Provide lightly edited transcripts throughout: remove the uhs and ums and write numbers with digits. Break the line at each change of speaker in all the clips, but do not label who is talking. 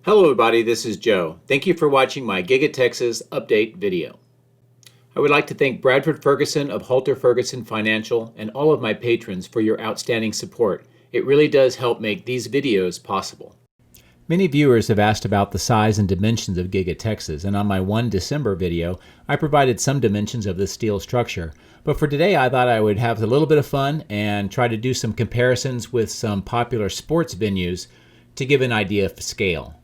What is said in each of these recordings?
Hello everybody, this is Joe. Thank you for watching my Giga Texas update video. I would like to thank Bradford Ferguson of Halter Ferguson Financial and all of my patrons for your outstanding support. It really does help make these videos possible. Many viewers have asked about the size and dimensions of Giga Texas, and on my 1 December video, I provided some dimensions of the steel structure. But for today, I thought I would have a little bit of fun and try to do some comparisons with some popular sports venues to give an idea of scale.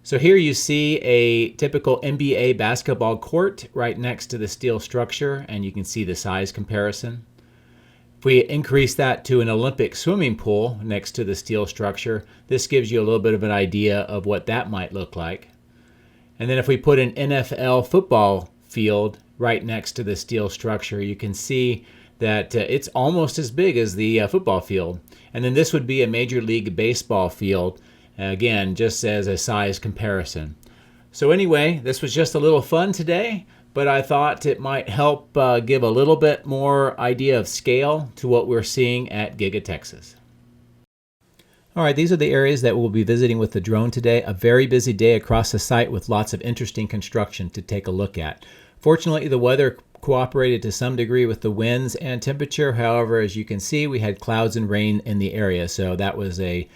So here you see a typical NBA basketball court right next to the steel structure, and you can see the size comparison. If we increase that to an Olympic swimming pool next to the steel structure, this gives you a little bit of an idea of what that might look like. And then if we put an NFL football field right next to the steel structure, you can see that it's almost as big as the football field. And then this would be a Major League Baseball field, again, just as a size comparison. So anyway, this was just a little fun today, but I thought it might help give a little bit more idea of scale to what we're seeing at Giga Texas. All right, these are the areas that we'll be visiting with the drone today. A very busy day across the site with lots of interesting construction to take a look at. Fortunately, the weather cooperated to some degree with the winds and temperature. However, as you can see, we had clouds and rain in the area, so that was a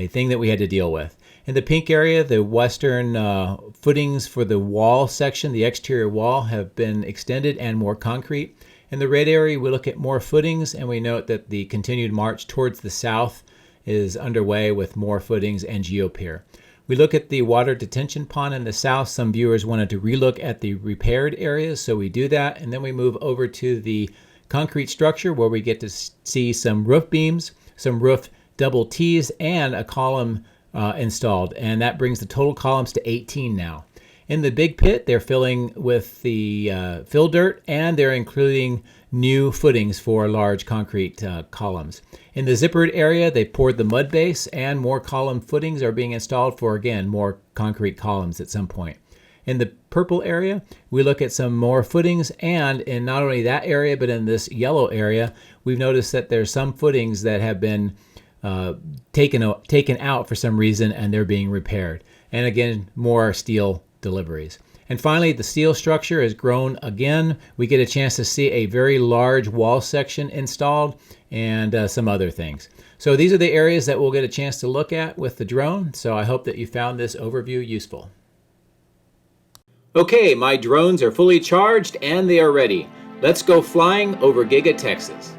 thing that we had to deal with. In the pink area, the western footings for the wall section, the exterior wall, have been extended and more concrete. In the red area, we look at more footings, and we note that the continued march towards the south is underway with more footings and geopier. We look at the water detention pond in the south. Some viewers wanted to relook at the repaired areas, so we do that. And then we move over to the concrete structure where we get to see some roof beams, some roof double T's, and a column installed, and that brings the total columns to 18 now. In the big pit, they're filling with the fill dirt, and they're including new footings for large concrete columns. In the zippered area, they poured the mud base, and more column footings are being installed for, again, more concrete columns at some point. In the purple area, we look at some more footings, and in not only that area, but in this yellow area, we've noticed that there's some footings that have been taken out for some reason, and they're being repaired. And again, more steel deliveries. And finally, the steel structure has grown again. We get a chance to see a very large wall section installed and some other things. So these are the areas that we'll get a chance to look at with the drone. So I hope that you found this overview useful. Okay, my drones are fully charged and they are ready. Let's go flying over Giga Texas.